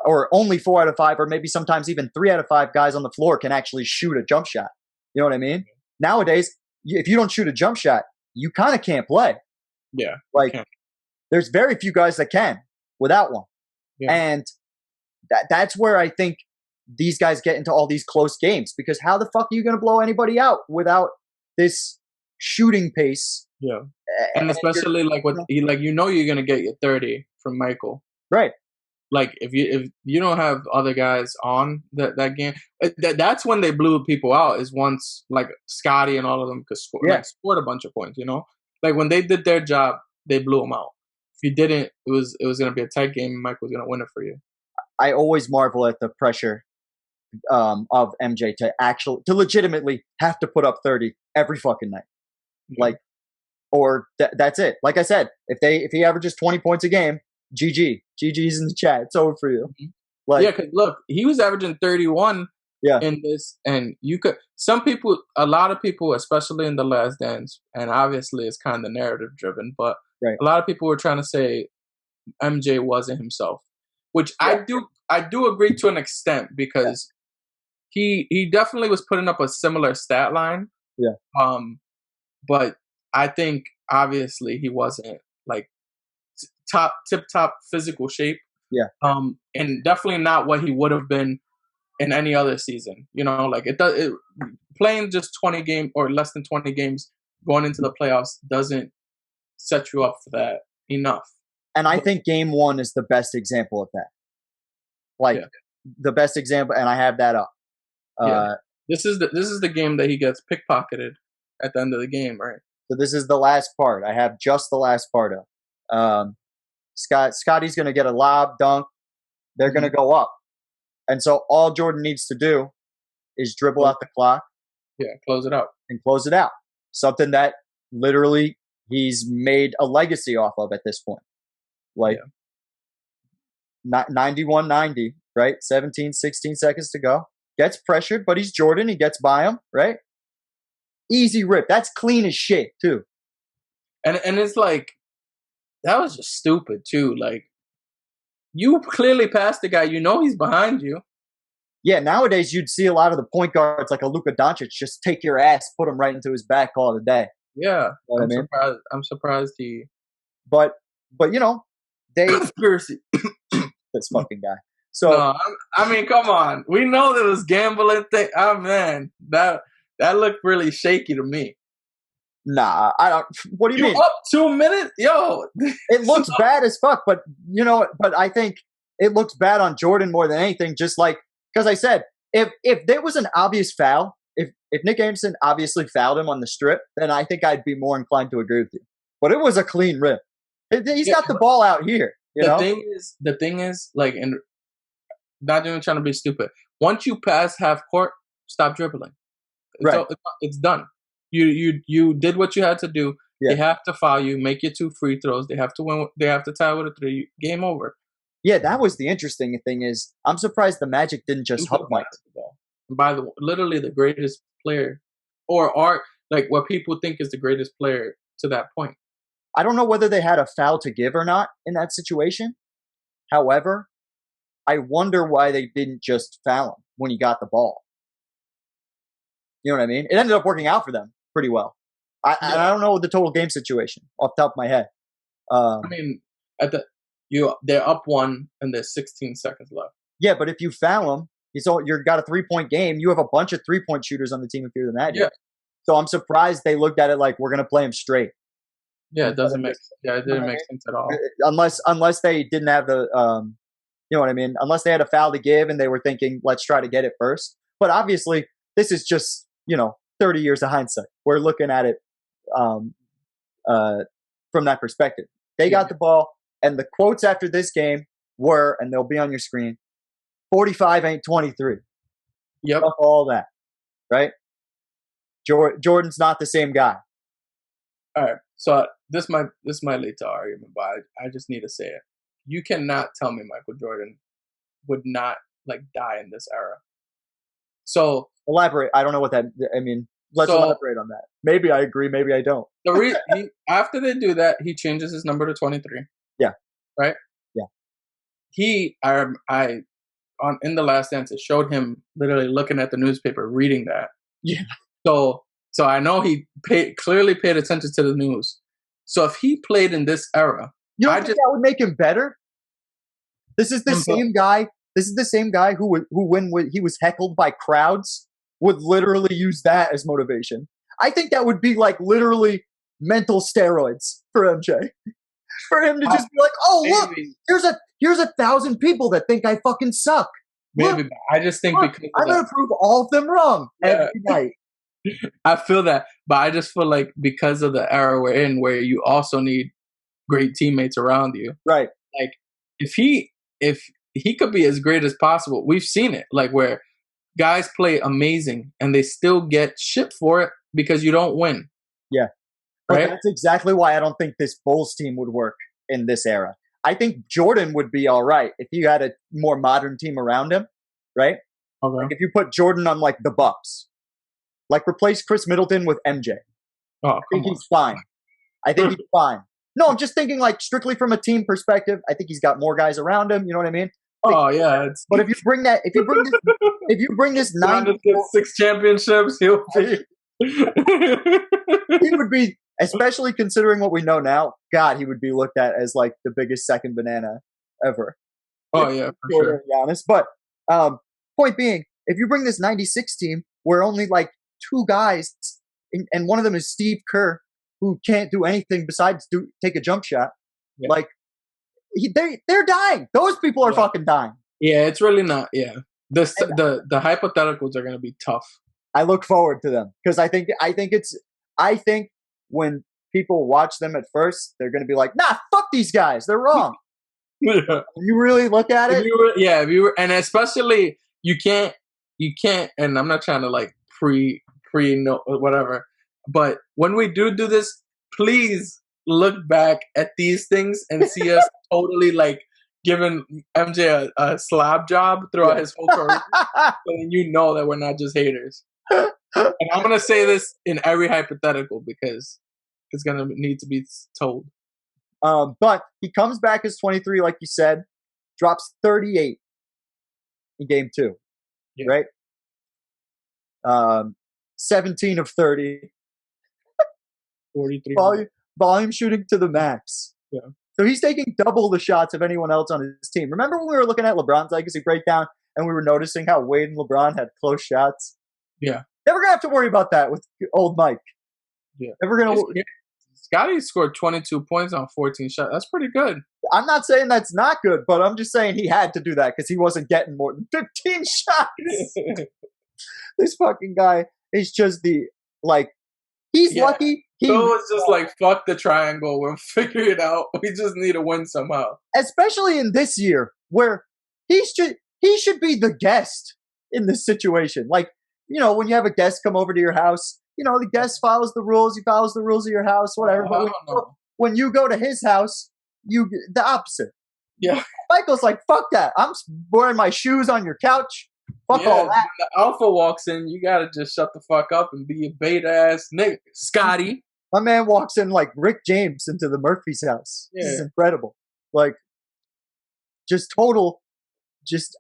or only 4 out of 5 or maybe sometimes even 3 out of 5 guys on the floor can actually shoot a jump shot. You know what I mean? Nowadays, if you don't shoot a jump shot, you kind of can't play. Yeah. Like, there's very few guys that can without one. Yeah. And that's where I think these guys get into all these close games because how the fuck are you going to blow anybody out without this shooting pace? Yeah. And especially like you're going to get your 30 from Michael. Right. Like if you don't have other guys on that game, that's when they blew people out is once like Scottie and all of them could score, scored a bunch of points, you know? Like when they did their job, they blew them out. If you didn't, it was going to be a tight game and Michael was going to win it for you. I always marvel at the pressure of MJ to legitimately have to put up 30 every fucking night. Mm-hmm. Like, or that's it. Like I said, if he averages 20 points a game, GG's in the chat. It's over for you. Mm-hmm. Like, yeah, because look, he was averaging 31 in this, and a lot of people, especially in The Last Dance, and obviously it's kind of narrative driven, but a lot of people were trying to say MJ wasn't himself, which I do agree to an extent because he definitely was putting up a similar stat line. Yeah. But I think obviously he wasn't like tip top physical shape. Yeah. And definitely not what he would have been in any other season. You know, like playing just 20 games or less than 20 games going into the playoffs doesn't set you up for that enough. And I think game 1 is the best example of that. Like the best example, and I have that up. This is the game that he gets pickpocketed at the end of the game, right? So this is the last part. I have just the last part of. Scottie's going to get a lob dunk. They're going to go up. And so all Jordan needs to do is dribble out the clock. Yeah, close it out. And close it out. Something that literally he's made a legacy off of at this point. Like 91-90, right? 17, 16 seconds to go. Gets pressured, but he's Jordan. He gets by him, right? Easy rip. That's clean as shit, too. And it's like, that was just stupid, too. Like, you clearly passed the guy. You know he's behind you. Yeah, nowadays you'd see a lot of the point guards like a Luka Doncic just take your ass, put him right into his back, call it a day. Yeah, You know what I mean? I'm surprised he. But you know, they Conspiracy. this fucking guy. So No, I mean, come on. We know there was gambling thing. Oh man, that looked really shaky to me. nah, I don't. What do you mean? Up 2 minutes, yo. It looks bad as fuck, but you know, but I think it looks bad on Jordan more than anything. Just like because I said, if there was an obvious foul, if Nick Anderson obviously fouled him on the strip, then I think I'd be more inclined to agree with you. But it was a clean rip. He's got the ball out here. The thing is, like, and not even trying to be stupid. Once you pass half court, stop dribbling. It's done. You did what you had to do. Yeah. They have to foul you, make you 2 free throws. They have to win. They have to tie with a 3. Game over. Yeah, that was the interesting thing. Is I'm surprised the Magic didn't just hug Mike. By the way, literally the greatest player, or are like what people think is the greatest player to that point. I don't know whether they had a foul to give or not in that situation. However, I wonder why they didn't just foul him when he got the ball. You know what I mean? It ended up working out for them pretty well. I don't know the total game situation off the top of my head. I mean, they're up 1 and there's 16 seconds left. Yeah, but if you foul him, you've got a 3-point game. You have a bunch of 3-point shooters on the team if you're the Magic. Yeah. So I'm surprised they looked at it like we're going to play him straight. Yeah, it didn't make sense at all. Unless they didn't have the, you know what I mean? Unless they had a foul to give and they were thinking, let's try to get it first. But obviously, this is just, 30 years of hindsight. We're looking at it from that perspective. They got the ball, and the quotes after this game were, and they'll be on your screen, 45 ain't 23. Yep. Fuck all that, right? Jordan's not the same guy. All right. So this might lead to argument, but I just need to say it. You cannot tell me Michael Jordan would not die in this era. So elaborate. I don't know what that. I mean, let's elaborate on that. Maybe I agree. Maybe I don't. The reason after they do that, he changes his number to 23. Yeah. Right. Yeah. In the Last Dance, it showed him literally looking at the newspaper, reading that. Yeah. So I know he clearly paid attention to the news. So if he played in this era, you don't think that would make him better? This is the same guy. This is the same guy who when he was heckled by crowds, would literally use that as motivation. I think that would be like literally mental steroids for MJ. For him to just be like, oh, maybe. Look, here's 1,000 people that think I fucking suck. Maybe. Look, I just think because I'm going to prove all of them wrong every night. I feel that, but I just feel like because of the era we're in, where you also need great teammates around you, right? Like if he could be as great as possible, we've seen it, like where guys play amazing and they still get shit for it because you don't win. Yeah, but right? That's exactly why I don't think this Bulls team would work in this era. I think Jordan would be all right if you had a more modern team around him, right? Okay. Like if you put Jordan on like the Bucks. Like, replace Chris Middleton with MJ. Oh, I think he's fine. I think he's fine. No, I'm just thinking, like, strictly from a team perspective. I think he's got more guys around him. You know what I mean? Oh, yeah. But if you bring this 6 championships, he'll be. He would be, especially considering what we know now. God, he would be looked at as like the biggest second banana ever. Oh yeah, for sure. To be honest, but point being, if you bring this '96 team, where only like 2 guys, and one of them is Steve Kerr, who can't do anything besides take a jump shot. Yeah. Like, they're dying. Those people are fucking dying. Yeah, it's really not. Yeah, the hypotheticals are going to be tough. I look forward to them because I think it's I think when people watch them at first, they're going to be like, nah, fuck these guys. They're wrong. Yeah. When you really look at it. If you were, and especially you can't, and I'm not trying to like pre no whatever, but when we do this, please look back at these things and see us totally like giving MJ a slab job throughout his whole career, so you know that we're not just haters. And I'm gonna say this in every hypothetical because it's gonna need to be told. But he comes back as 23, like you said, drops 38 in game 2, right? 17 of 30. 43. Volume shooting to the max. Yeah. So he's taking double the shots of anyone else on his team. Remember when we were looking at LeBron's legacy breakdown and we were noticing how Wade and LeBron had close shots? Yeah. Never going to have to worry about that with old Mike. Yeah. Never going to. Scottie scored 22 points on 14 shots. That's pretty good. I'm not saying that's not good, but I'm just saying he had to do that because he wasn't getting more than 15 shots. This fucking guy is just he's lucky. So it's just like, fuck the triangle. We'll figure it out. We just need to win somehow. Especially in this year where he should be the guest in this situation. Like, you know, when you have a guest come over to your house, you know, the guest follows the rules. He follows the rules of your house, whatever. But when you go to his house, the opposite. Yeah. Michael's like, fuck that. I'm wearing my shoes on your couch. Fuck all that. When the alpha walks in, you gotta just shut the fuck up and be a beta ass nigga. Scottie. My man walks in like Rick James into the Murphy's house. Yeah. This is incredible. Like,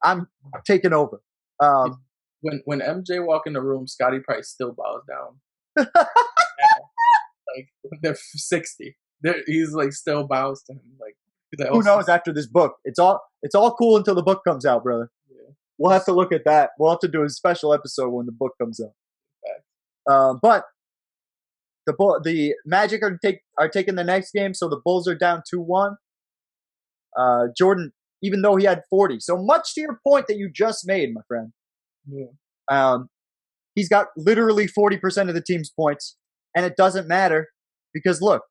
I'm taking over. When MJ walk in the room, Scottie probably still bows down. Like they're 60. He's like still bows to him. Like who knows after this book? It's all cool until the book comes out, brother. Yeah. We'll have to look at that. We'll have to do a special episode when the book comes out. Okay. But the Magic are taking the next game, so the Bulls are down 2-1. Jordan, even though he had 40, so much to your point that you just made, my friend. Yeah. He's got literally 40% of the team's points, and it doesn't matter because look,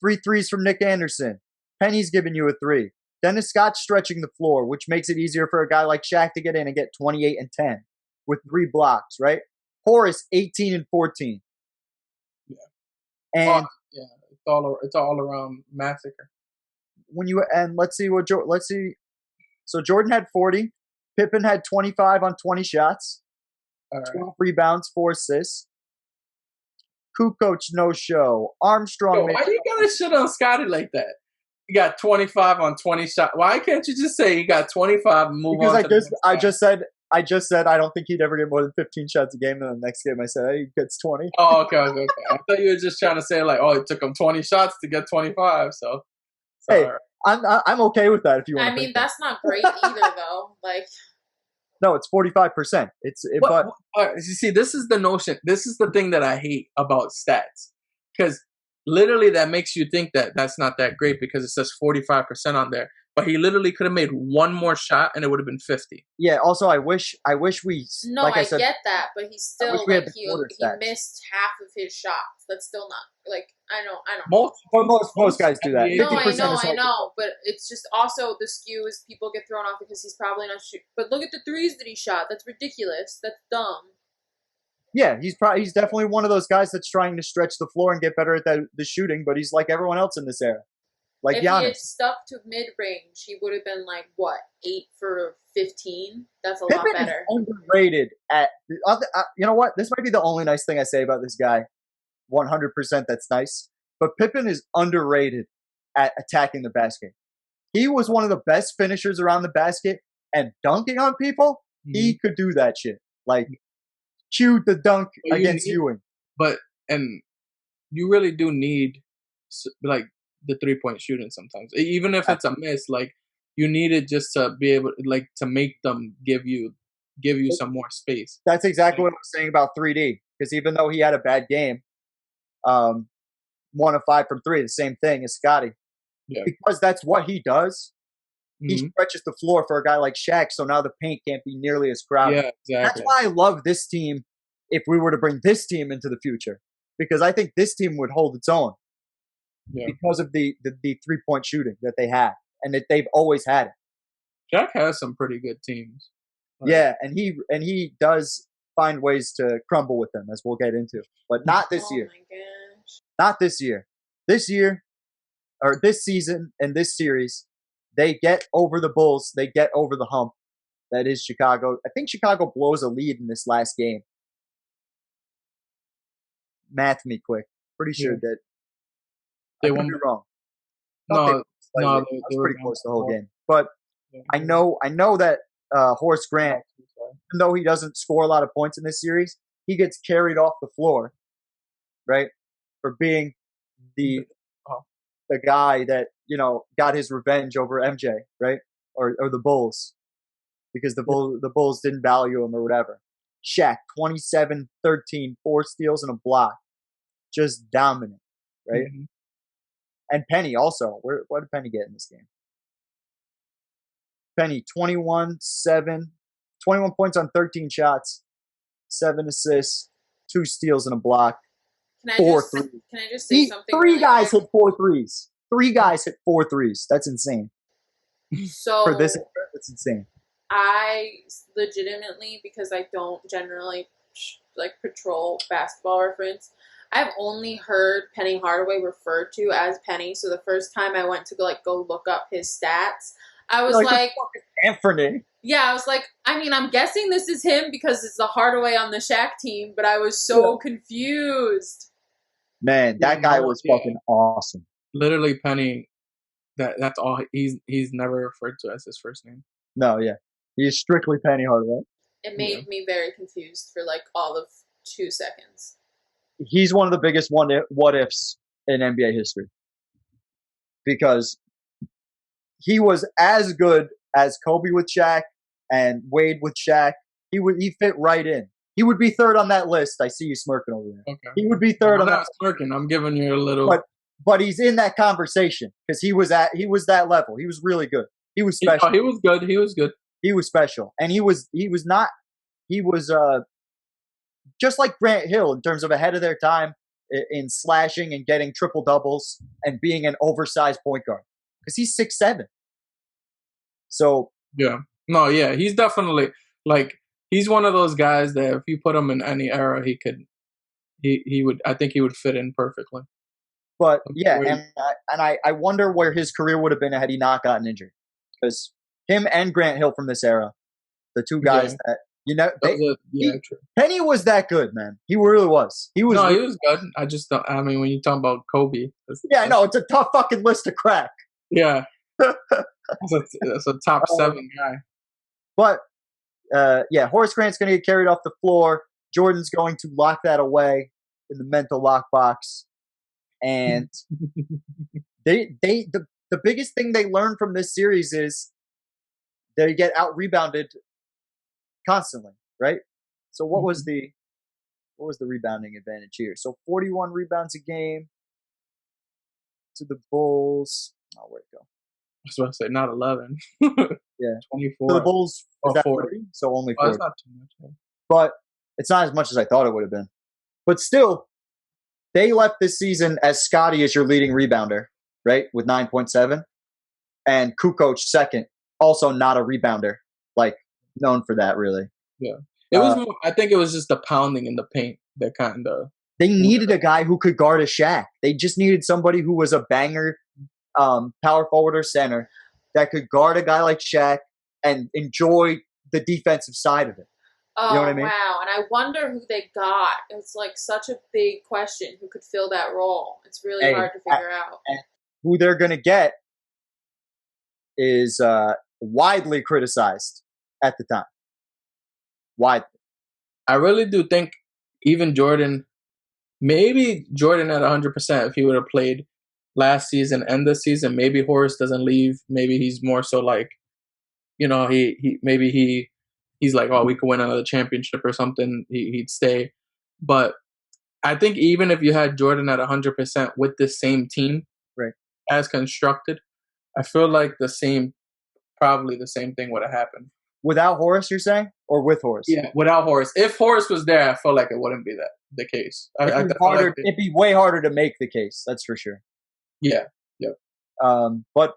3 threes from Nick Anderson. Penny's giving you a 3. Dennis Scott's stretching the floor, which makes it easier for a guy like Shaq to get in and get 28 and 10 with 3 blocks, right? Horace 18 and 14. Yeah. And it's all around massacre. Let's see. So Jordan had 40. Pippen had 25 on 20 shots. 12 rebounds, 4 assists. Kukoc no show. Armstrong. Why you gotta shit on Scottie like that? You got 25 on 20 shots. Why can't you just say you got 25 and move on? Because I just said I don't think he'd ever get more than 15 shots a game. And the next game I said he gets 20. Oh, okay. I thought you were just trying to say like, oh, it took him 20 shots to get 25. So hey, I'm okay with that if you want. I mean, that's not great either, though. Like. No, it's 45%. But you see, this is the notion. This is the thing that I hate about stats, because literally that makes you think that that's not that great because it says 45% on there. But he literally could have made one more shot and it would have been 50. Yeah. Also, I wish we. No, like I said, get that, but he's still like he missed half of his shots. That's still not like I know. Most guys do that. No, I know, but it's just also the skew is people get thrown off because he's probably not shooting. But look at the threes that he shot. That's ridiculous. That's dumb. Yeah, he's definitely one of those guys that's trying to stretch the floor and get better at the shooting, but he's like everyone else in this era. Like if Giannis. He had stuck to mid-range, he would have been like, what, 8 for 15? That's a lot better. Is underrated at you know what? This might be the only nice thing I say about this guy. 100% that's nice. But Pippen is underrated at attacking the basket. He was one of the best finishers around the basket, and dunking on people, he could do that shit. Like, cue the dunk against Ewing. And you really do need, like, the 3-point shooting sometimes. Even if it's a miss, like, you need it just to be able, like, to make them give you some more space. That's exactly what I was saying about 3D. Because even though he had a bad game, 1 of 5 from 3, the same thing as Scottie. Yeah. Because that's what he does. He stretches the floor for a guy like Shaq, so now the paint can't be nearly as crowded. Yeah, exactly. That's why I love this team if we were to bring this team into the future. because I think this team would hold its own Yeah. because of the 3-point shooting that they have and that they've always had it. Jack has some pretty good teams. Like, Yeah, and he does find ways to crumble with them, as we'll get into, but not this year. Oh my gosh. Not this year. This year, or this season and this series, they get over the Bulls. They get over the hump. That is Chicago. I think Chicago blows a lead in this last game. Math me quick. Pretty sure that They I could won. be wrong. No, I no, was they were pretty down close the whole 4. game. But Yeah. I know that Horace Grant, even though he doesn't score a lot of points in this series, he gets carried off the floor, right, for being the guy that got his revenge over MJ, right, or the Bulls, because the Bulls didn't value him or whatever. Shaq, 27, 13, 4 steals and a block, just dominant, right? Mhm. And Penny also. What did Penny get in this game? Penny, 21 points on 13 shots, 7 assists, 2 steals and a block, Can I 4 just threes. can I just say something? 3 really guys quick? hit 4 threes. 3 guys hit 4 threes. That's insane. So For this, that's insane. I legitimately, because I don't generally patrol Basketball Reference, I've only heard Penny Hardaway referred to as Penny. So the first time I went to go look up his stats, I was like Anthony. yeah, I was like, I mean, I'm guessing this is him because it's the Hardaway on the Shaq team, but I was so confused. Man, that guy was fucking awesome. Literally, Penny. That's all. He's never referred to as his first name. No, yeah, he is strictly Penny Hardaway. It made me very confused for all of 2 seconds. He's one of the biggest what ifs in NBA history because he was as good as Kobe with Shaq and Wade with Shaq. He fit right in. He would be third on that list. I see you smirking over there. Okay. He would be third I'm on not that. smirking. I'm giving you a little. But he's in that conversation because he was that level. He was really good. He was special. He was good. He was good. He was special, and he was just like Grant Hill in terms of ahead of their time in slashing and getting triple doubles and being an oversized point guard because he's 6'7". So yeah, he's definitely he's one of those guys that if you put him in any era, he would. I think he would fit in perfectly. But yeah, and I wonder where his career would have been had he not gotten injured, because him and Grant Hill from this era, the two guys that Penny was that good, man. He really was. He was. He was good. I just don't. I mean, when you talk about Kobe, I know it's a tough fucking list to crack. Yeah, that's a top 7 guy. But Horace Grant's going to get carried off the floor. Jordan's going to lock that away in the mental lockbox. And the biggest thing they learned from this series is they get out rebounded constantly, right? So what was the rebounding advantage here? So 41 rebounds a game to the Bulls. Oh, where'd it go? I was about to say not 11. Yeah, 24. So the Bulls is that 40. 40? So only 40. That's not too much. Yeah. But it's not as much as I thought it would have been. But still, they left this season as Scottie is your leading rebounder, right, with 9.7, and Kukoc second, also not a rebounder, known for that, really. Yeah, it was. I think it was just the pounding in the paint that kind of. They needed a guy who could guard a Shaq. They just needed somebody who was a banger, power forward or center that could guard a guy like Shaq and enjoy the defensive side of it. Oh, you know what I mean? Wow. And I wonder who they got. It's such a big question who could fill that role. It's really hard to figure out. Who they're going to get is widely criticized at the time. Widely. I really do think even Jordan, maybe Jordan at 100% if he would have played last season and this season, maybe Horace doesn't leave. Maybe he's more so he's like, oh, we could win another championship or something. He'd stay. But I think even if you had Jordan at 100% with the same team, right, as constructed, I feel like probably the same thing would have happened. Without Horace, you're saying? Or with Horace? Yeah, without Horace. If Horace was there, I feel like it wouldn't be that. the case. It'd be way harder to make the case. That's for sure. Yeah. But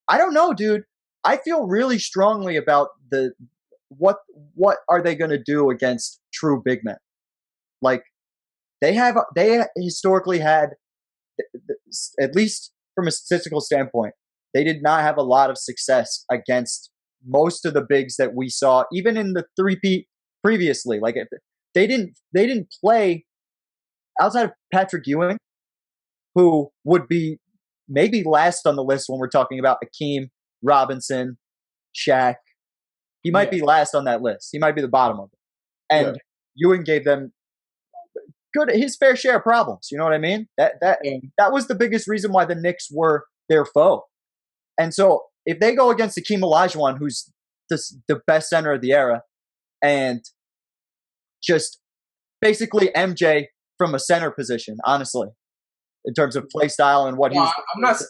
I don't know, dude. I feel really strongly about what are they going to do against true big men? Like they historically had, at least from a statistical standpoint, they did not have a lot of success against most of the bigs that we saw, even in the three-peat previously. Like they didn't play outside of Patrick Ewing, who would be maybe last on the list when we're talking about Akeem, Robinson, Shaq. He might be last on that list. He might be the bottom of it. And Ewing gave them his fair share of problems. You know what I mean? That was the biggest reason why the Knicks were their foe. And so if they go against Akeem Olajuwon, who's the best center of the era, and just basically MJ from a center position, honestly, in terms of play style and what he's.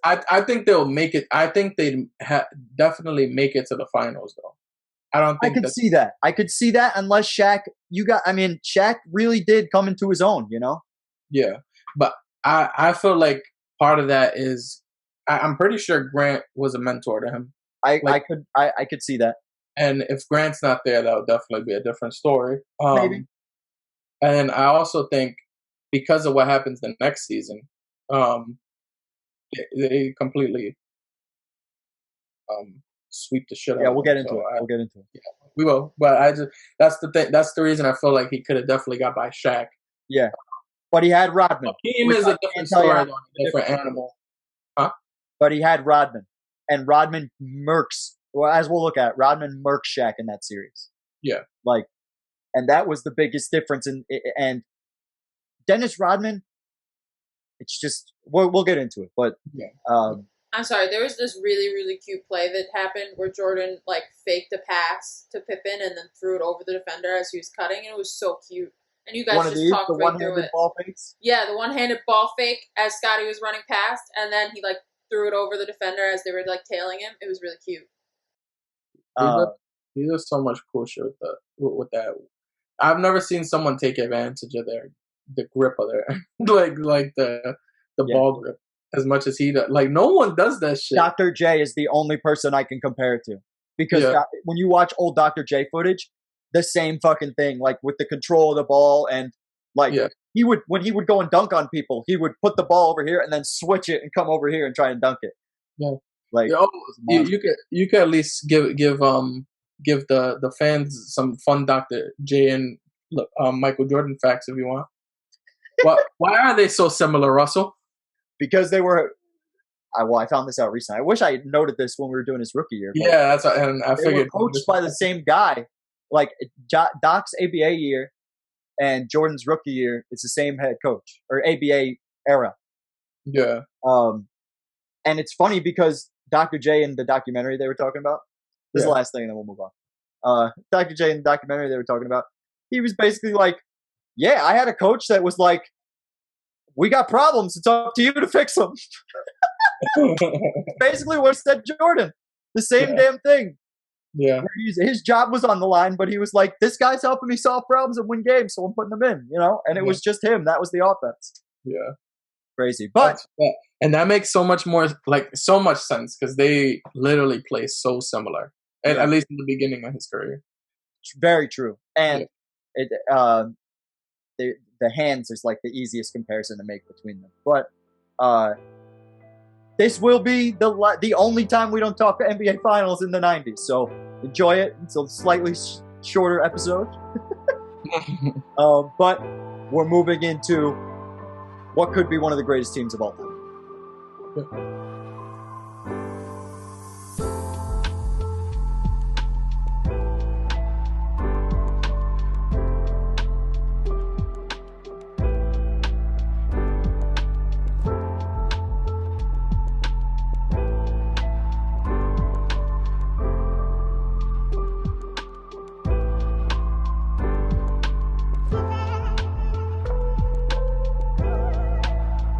I think they'll make it. I think they'd definitely make it to the finals, though. I don't think I could see that. I could see that unless Shaq. Shaq really did come into his own. You know. Yeah, but I feel like part of that is I'm pretty sure Grant was a mentor to him. I could see that. And if Grant's not there, that would definitely be a different story. Maybe. And I also think because of what happens the next season, they completely sweep the shit out. Yeah, we'll get into it. We'll get into it. Yeah, we will. But that's the thing. That's the reason I feel like he could have definitely got by Shaq. Yeah, but he had Rodman. Hakeem is a different story, a different animal. Huh? But he had Rodman, and Rodman murks. Well, as we'll look at, Rodman murked Shaq in that series. Yeah, and that was the biggest difference. And Dennis Rodman, it's just we'll get into it, but I'm sorry. There was this really, really cute play that happened where Jordan faked a pass to Pippen and then threw it over the defender as he was cutting, and it was so cute. And you guys talked right through it. Ball fakes? Yeah, the one-handed ball fake as Scottie was running past, and then he threw it over the defender as they were tailing him. It was really cute. He does so much cool shit with that. I've never seen someone take advantage of the grip of their the ball grip as much as he does. No one does that shit. Dr. J is the only person I can compare it to, because when you watch old Dr. J footage, the same fucking thing, with the control of the ball, and he would, when he would go and dunk on people, he would put the ball over here and then switch it and come over here and try and dunk it. Yeah. You could at least give the fans some fun Dr. J and Michael Jordan facts if you want. Why are they so similar, Russell? Because they were. I found this out recently. I wish I had noted this when we were doing his rookie year. Yeah, that's what, and I figured they were coached by the same guy. Doc's ABA year and Jordan's rookie year, it's the same head coach, or ABA era. Yeah. And it's funny because Dr. J in the documentary they were talking about. This is the last thing, and then we'll move on. Dr. J in the documentary they were talking about, he was basically I had a coach that was we got problems. It's up to you to fix them. Basically what said Jordan. The same damn thing. Yeah. His job was on the line, but he was this guy's helping me solve problems and win games, so I'm putting them in, And it was just him. That was the offense. Yeah. Crazy. But and that makes so much more so much sense because they literally play so similar. At least in the beginning of his career. Very true. And the hands is the easiest comparison to make between them. But this will be the only time we don't talk NBA Finals in the 90s. So enjoy it. It's a slightly shorter episode. But we're moving into what could be one of the greatest teams of all time.